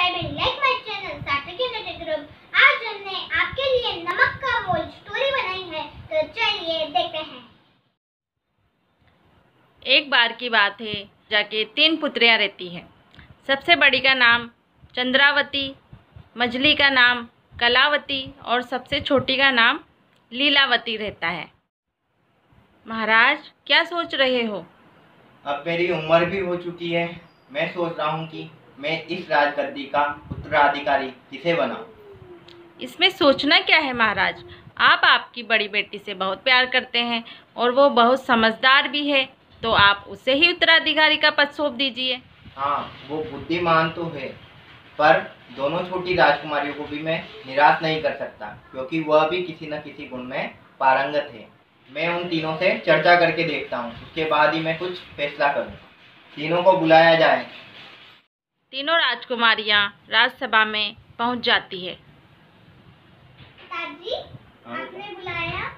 subscribe and like my channel सार्थक United group. आज हमने आपके लिए नमक का मोल स्टोरी बनाई है, तो चलिए देखते हैं। एक बार की बात है, जाके 3 पुत्रियां रहती हैं। सबसे बड़ी का नाम चंद्रावती, मझली का नाम कलावती और सबसे छोटी का नाम लीलावती रहता है। महाराज, क्या सोच रहे हो? अब मेरी उम्र भी हो चुकी है। मैं सोच रहा हूँ कि मैं इस राजगद्दी का उत्तराधिकारी किसे बनाऊं। इसमें सोचना क्या है महाराज? आप आपकी बड़ी बेटी से बहुत प्यार करते हैं और वो बहुत समझदार भी है, तो आप उसे ही उत्तराधिकारी का पद सौंप दीजिए। हाँ, वो बुद्धिमान तो है, पर दोनों छोटी राजकुमारियों को भी मैं निराश नहीं कर सकता, क्योंकि वह भी किसी न किसी गुण में पारंगत है। मैं उन तीनों से चर्चा करके देखता हूँ, उसके बाद ही मैं कुछ फैसला करूँ। तीनों को बुलाया जाए। तीनों राजकुमारियां राजसभा में पहुंच जाती है। पिताजी, आपने बुलाया?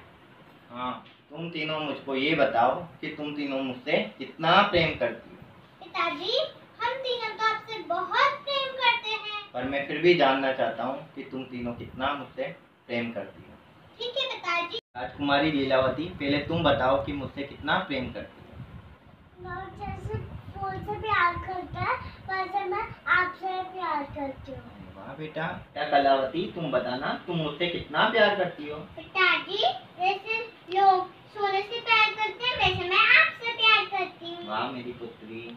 हाँ, तुम तीनों मुझको ये बताओ कि तुम तीनों मुझसे कितना प्रेम करती हो। पिताजी, हम तीनों तो आपसे बहुत प्रेम करते हैं। पर मैं फिर भी जानना चाहता हूँ कि तुम तीनों कितना मुझसे प्रेम करती हो। ठीक है पिताजी। राजकुमारी लीलावती, पहले तुम बताओ कि मुझसे कितना प्रेम करती हो। जैसे फूल से प्यार करता है, वैसे मैं आपसे प्यार करती हूँ। वाह बेटा। क्या कलावती, तुम बताना, तुम मुझसे कितना प्यार करती हो। पिताजी, जैसे लोग सोने से प्यार करते हैं, वैसे मैं आपसे प्यार करती हूँ। वाह मेरी पुत्री।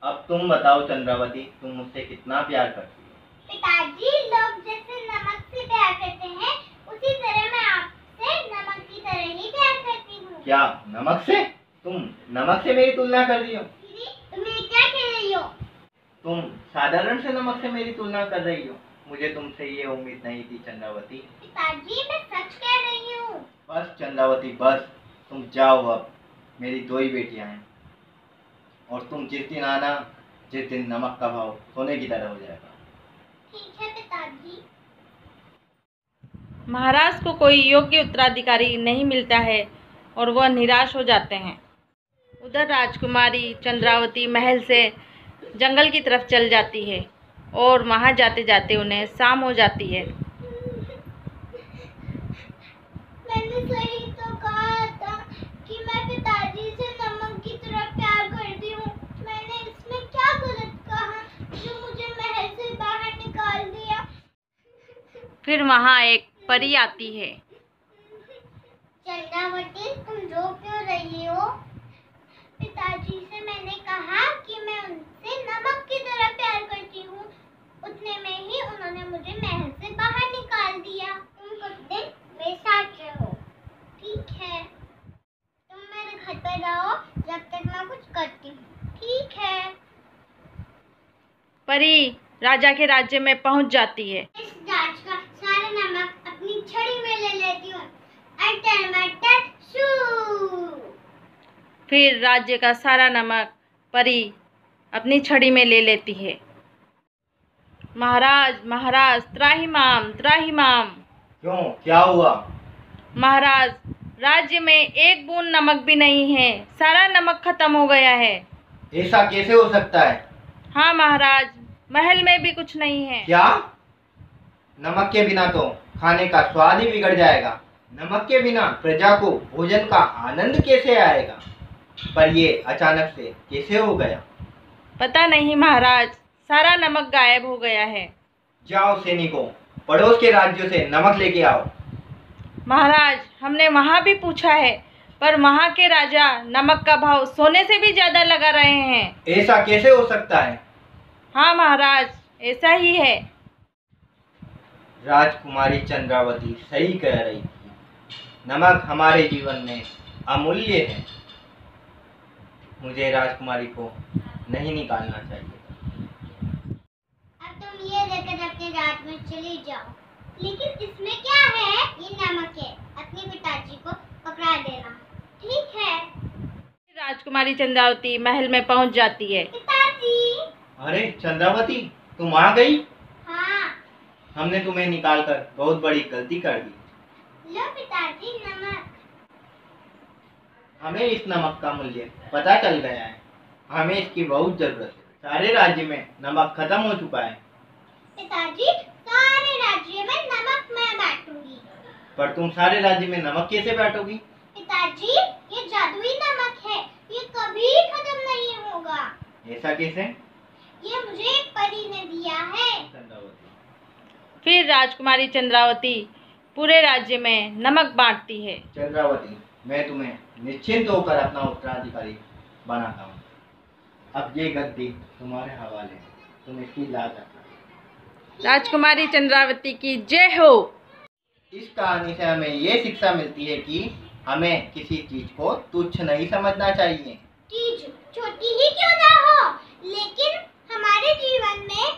अब तुम बताओ चंद्रावती, तुम मुझसे कितना प्यार करती हो। पिताजी, लोग जैसे नमक से प्यार करते हैं, उसी तरह मैं आपसे नमक की तरह ही प्यार करती हूँ। क्या नमक से? तुम नमक से मेरी तुलना कर रही हो? दीदी, तुम ये क्या कह रही हो? तुम साधारण से नमक से मेरी तुलना कर रही हो? मुझे तुमसे ये उम्मीद नहीं थी चंद्रावती। पिताजी, मैं सच कह रही हूँ। बस चंद्रावती बस, तुम जाओ। अब मेरी 2 ही बेटियां हैं, और तुम जिस दिन आना, जिस दिन नमक का भाव सोने की तरह हो जाएगा। ठीक है पिताजी। महाराज को कोई योग्य उत्तराधिकारी नहीं मिलता है और वह निराश हो जाते हैं। उधर राजकुमारी चंद्रावती महल से जंगल की तरफ चल जाती है और वहां जाते जाते उन्हें शाम हो जाती है। मैंने सही तो कहा था कि मैं पिताजी से नमक की तरह प्यार करती हूँ। मैंने इसमें क्या गलत कहा जो मुझे महल से बाहर निकाल दिया? फिर वहां एक परी आती है। चंद्रावती, तुम रो क्यों रही हो? पिताजी से मैंने कहा कि मैं उनसे नमक की तरह प्यार करती हूँ, उतने में ही उन्होंने मुझे महल से बाहर निकाल दिया। तुम कुछ दिन मेरे साथ रहो, ठीक है? तुम मेरे घर पर रहो जब तक मैं कुछ करती हूँ, ठीक है? परी राजा के राज्य में पहुंच जाती है। इस राज का सारा नमक अपनी छड़ी में ले लेती हूँ। अटर मटर शू। फिर राज्य का सारा नमक परी अपनी छड़ी में ले लेती है। महाराज, महाराज, त्राहिमाम, त्राहिमाम। क्यों, क्या हुआ? महाराज, राज्य में एक बूंद नमक भी नहीं है, सारा नमक खत्म हो गया है। ऐसा कैसे हो सकता है? हाँ महाराज, महल में भी कुछ नहीं है। क्या? नमक के बिना तो खाने का स्वाद ही बिगड़ जाएगा। नमक के बिना प्रजा को भोजन का आनंद कैसे आएगा? पर ये अचानक से कैसे हो गया? पता नहीं महाराज, सारा नमक गायब हो गया है। जाओ सैनिकों, पड़ोस के राज्यों से नमक लेके आओ। महाराज, हमने वहाँ भी पूछा है, पर वहाँ के राजा नमक का भाव सोने से भी ज्यादा लगा रहे हैं। ऐसा कैसे हो सकता है? हाँ महाराज, ऐसा ही है। राजकुमारी चंद्रावती सही कह रही थी। नमक हमारे जीवन में अमूल्य है। मुझे राजकुमारी को नहीं निकालना चाहिए। अब तुम ये लेकर अपने राज में चली जाओ। लेकिन इसमें क्या है? ये नमक है, अपने पिताजी को पकड़ा देना, ठीक है? राजकुमारी चंद्रावती महल में पहुंच जाती है। पिताजी। अरे चंद्रावती, तुम आ गई? हाँ। हमने तुम्हें निकालकर बहुत बड़ी गलती कर दी। लो पिताजी, नमक। हमें इस नमक का मूल्य पता चल गया है। हमें इसकी बहुत जरूरत है। सारे राज्य में नमक खत्म हो चुका है। पिताजी, सारे राज्य में नमक मैं बांटूंगी। पर तुम सारे राज्य में नमक कैसे बांटोगी? पिताजी, ये जादुई नमक है, ये कभी खत्म नहीं होगा। ऐसा कैसे? ये मुझे एक परी ने दिया है। फिर राजकुमारी चंद्रावती पूरे राज्य में नमक बांटती है। चंद्रावती, मैं तुम्हें निश्चिंत होकर अपना उत्तराधिकारी बनाता हूँ। अब ये गद्दी तुम्हारे हवाले है, तुम इसकी लाज रखना। राजकुमारी चंद्रावती की जय हो। इस कहानी से हमें ये शिक्षा मिलती है कि हमें किसी चीज को तुच्छ नहीं समझना चाहिए। चीज छोटी ही क्यों ना हो, लेकिन हमारे जीवन में